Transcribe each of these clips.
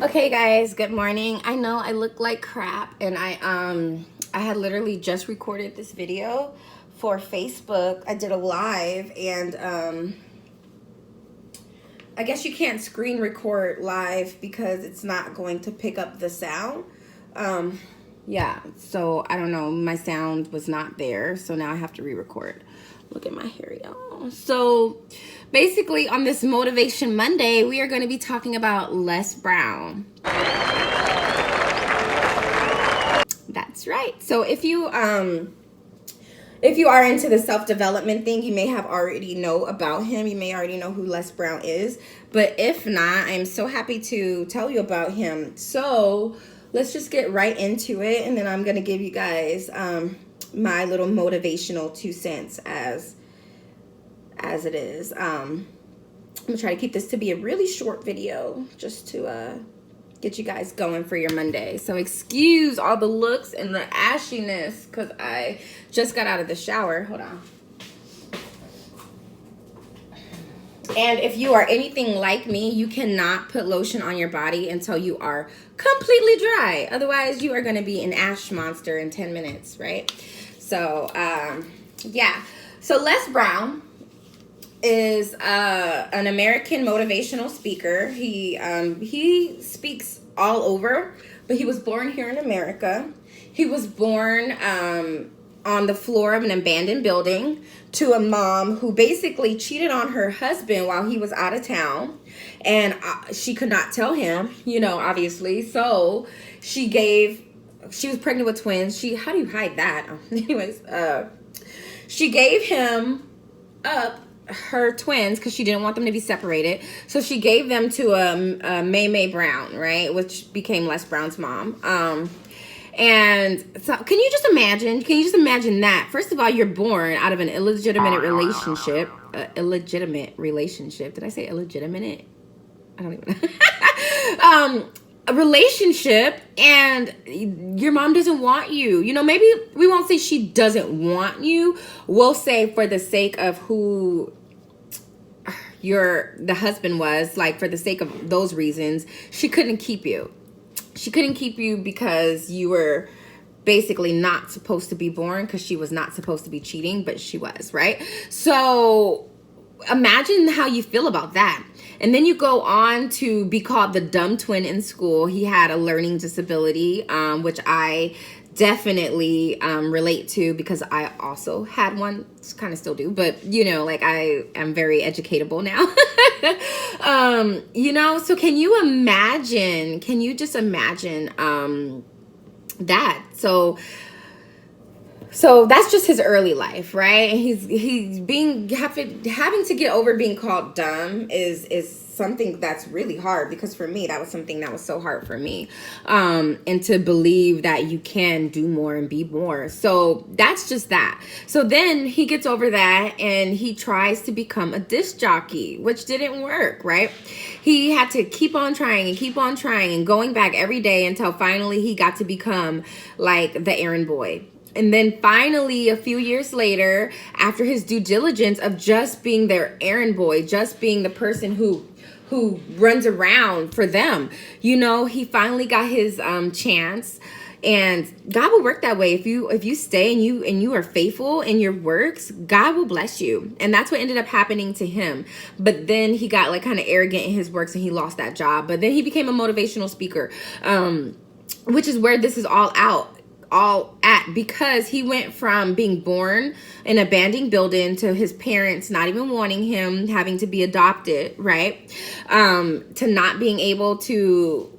Okay guys, good morning. I know I look like crap and I had literally just recorded this video for Facebook. I did a live and I guess you can't screen record live because it's not going to pick up the sound. Yeah, so I don't know, my sound was not there, so now I have to re-record. Look at my hair, y'all. So basically on this Motivation Monday, we are going to be talking about Les Brown. That's right. So if you are into the self-development thing, you may have already know about him. You may already know who Les Brown is. But if not, I'm so happy to tell you about him. So let's just get right into it. And then I'm going to give you guys my little motivational 2 cents as it is. I'm going to try to keep this to be a really short video just to get you guys going for your Monday. So excuse all the looks and the ashiness because I just got out of the shower. Hold on. And if you are anything like me, you cannot put lotion on your body until you are completely dry. Otherwise, you are going to be an ash monster in 10 minutes, right? So, yeah. So Les Brown is an American motivational speaker. He speaks all over, but he was born here in America. He was born on the floor of an abandoned building to a mom who basically cheated on her husband while he was out of town, and she could not tell him, obviously. So she was pregnant with twins. How do you hide that? Anyways, she gave him up her twins because she didn't want them to be separated. So she gave them to a May Brown, right? Which became Les Brown's mom. And so can you just imagine that? First of all, you're born out of an illegitimate relationship. Did I say illegitimate? I don't even know. A relationship, and your mom doesn't want you. Maybe we won't say she doesn't want you. We'll say for the sake of who the husband was, like for the sake of those reasons, she couldn't keep you. She couldn't keep you because you were basically not supposed to be born, because she was not supposed to be cheating, but she was, right? So imagine how you feel about that. And then you go on to be called the dumb twin in school. He had a learning disability, which I definitely relate to because I also had one. Kind of still do, but I am very educatable now. So can you just imagine that? So that's just his early life, right? And he's having to get over being called dumb is something that's really hard, because for me that was something that was so hard for me, and to believe that you can do more and be more. So that's just that. So then he gets over that and he tries to become a disc jockey, which didn't work, right? He had to keep on trying and going back every day until finally he got to become like the errand boy. And then finally, a few years later, after his due diligence of just being their errand boy, just being the person who runs around for them, he finally got his chance. And God will work that way. If you stay and you are faithful in your works, God will bless you. And that's what ended up happening to him. But then he got like kind of arrogant in his works and he lost that job. But then he became a motivational speaker, which is where this is all at, because he went from being born in an abandoned building to his parents not even wanting him, having to be adopted, right? To not being able to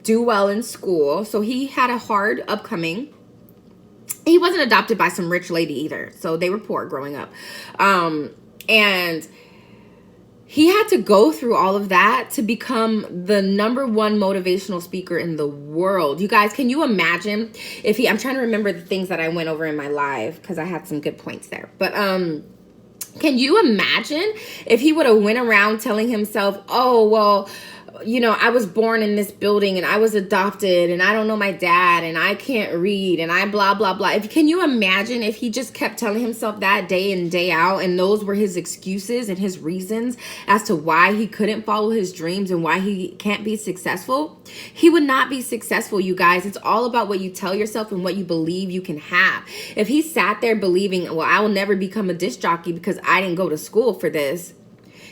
do well in school. So he had a hard upcoming. He wasn't adopted by some rich lady either, so they were poor growing up. And he had to go through all of that to become the #1 motivational speaker in the world. You guys, can you imagine if I'm trying to remember the things that I went over in my live because I had some good points there. But can you imagine if he would have went around telling himself, oh, well, you know, I was born in this building and I was adopted and I don't know my dad and I can't read and I blah, blah, blah. Can you imagine if he just kept telling himself that day in, day out, and those were his excuses and his reasons as to why he couldn't follow his dreams and why he can't be successful? He would not be successful, you guys. It's all about what you tell yourself and what you believe you can have. If he sat there believing, well, I will never become a disc jockey because I didn't go to school for this,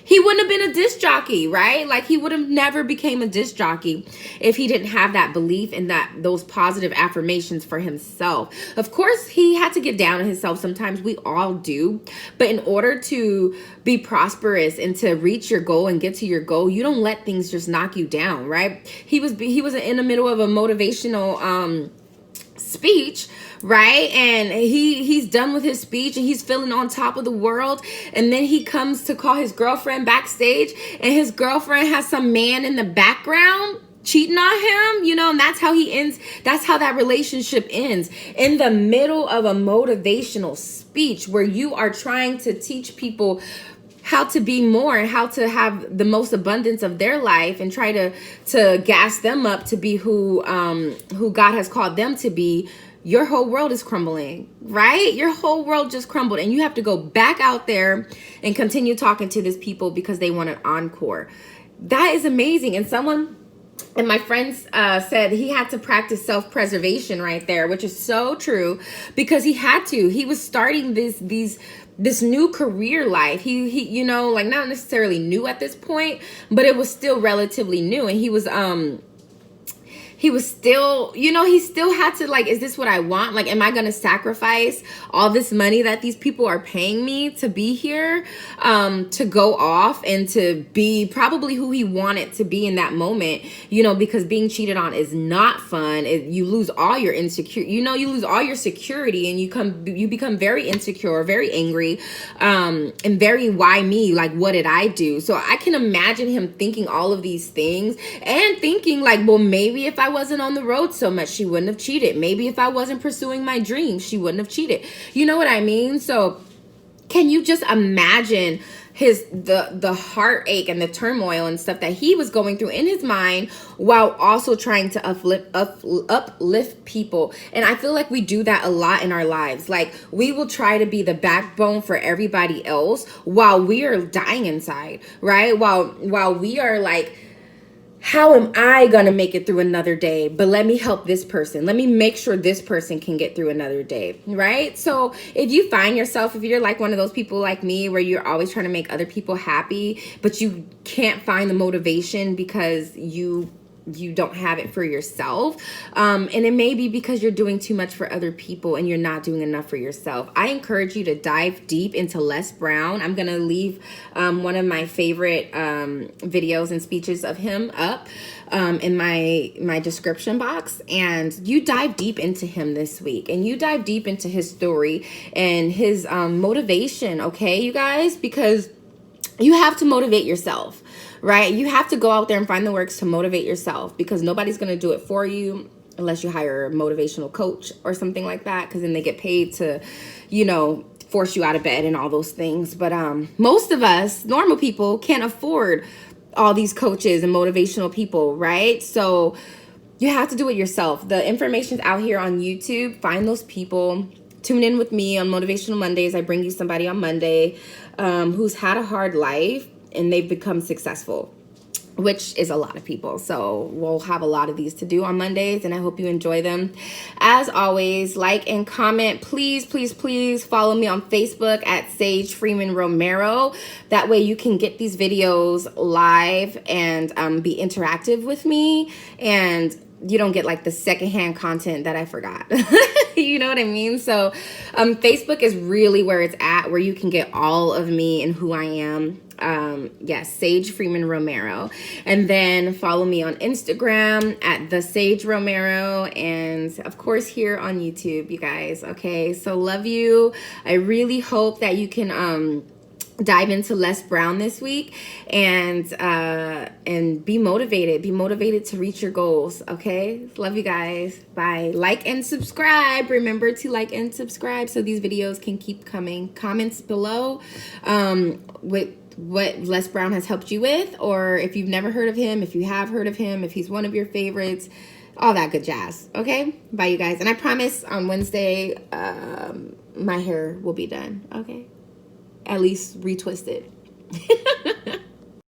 he wouldn't have been a disc jockey, right? Like, he would have never became a disc jockey if he didn't have that belief and those positive affirmations for himself. Of course, he had to get down on himself. Sometimes we all do. But in order to be prosperous and to reach your goal and get to your goal, you don't let things just knock you down, right? He was in the middle of a motivational speech, right? And he's done with his speech and he's feeling on top of the world, and then he comes to call his girlfriend backstage, and his girlfriend has some man in the background cheating on him, you know, and that's how he ends. That's how that relationship ends, in the middle of a motivational speech where you are trying to teach people how to be more and how to have the most abundance of their life, and try to gas them up to be who God has called them to be. Your whole world is crumbling, right? Your whole world just crumbled, and you have to go back out there and continue talking to these people because they want an encore. That is amazing. And my friends said he had to practice self-preservation right there, which is so true, because he had to. He was starting this new career life. He you know, like, not necessarily new at this point, but it was still relatively new, and he was still, you know, he still had to, like, is this what I want? Like, am I going to sacrifice all this money that these people are paying me to be here, to go off and to be probably who he wanted to be in that moment, you know, because being cheated on is not fun. You lose all your you lose all your security, and you become very insecure, very angry, and very, why me? Like, what did I do? So I can imagine him thinking all of these things and thinking like, well, maybe if I wasn't on the road so much, she wouldn't have cheated. Maybe if I wasn't pursuing my dreams, she wouldn't have cheated. You know what I mean? So can you just imagine the heartache and the turmoil and stuff that he was going through in his mind, while also trying to uplift people? And I feel like we do that a lot in our lives. Like, we will try to be the backbone for everybody else while we are dying inside, right? While we are like, how am I going to make it through another day? But let me help this person. Let me make sure this person can get through another day, right? So if you find yourself, if you're like one of those people like me, where you're always trying to make other people happy, but you can't find the motivation because you don't have it for yourself, and it may be because you're doing too much for other people and you're not doing enough for yourself, I encourage you to dive deep into Les Brown. I'm gonna leave one of my favorite videos and speeches of him up in my description box, and you dive deep into him this week, and you dive deep into his story and his motivation, okay, you guys? Because you have to motivate yourself, right? You have to go out there and find the works to motivate yourself, because nobody's going to do it for you unless you hire a motivational coach or something like that, because then they get paid to, you know, force you out of bed and all those things. But most of us, normal people, can't afford all these coaches and motivational people, right? So you have to do it yourself. The information's out here on YouTube. Find those people. Tune in with me on Motivational Mondays. I bring you somebody on Monday who's had a hard life and they've become successful, which is a lot of people. So we'll have a lot of these to do on Mondays, and I hope you enjoy them. As always, like and comment. Please, please, please follow me on Facebook at Sage Freeman Romero. That way you can get these videos live and be interactive with me, and you don't get like the secondhand content that I forgot. You know what I mean? So Facebook is really where it's at, where you can get all of me and who I am. Yes, Sage Freeman Romero. And then follow me on Instagram at the Sage Romero, and of course here on YouTube, you guys. Okay, so love you. I really hope that you can dive into Les Brown this week and be motivated to reach your goals. Okay, love you guys. Bye. Like and subscribe. Remember to like and subscribe so these videos can keep coming. Comments below with what Les Brown has helped you with, or if you've never heard of him, if you have heard of him, if he's one of your favorites, all that good jazz. Okay? Bye, you guys. And I promise on Wednesday, my hair will be done. Okay? At least retwisted.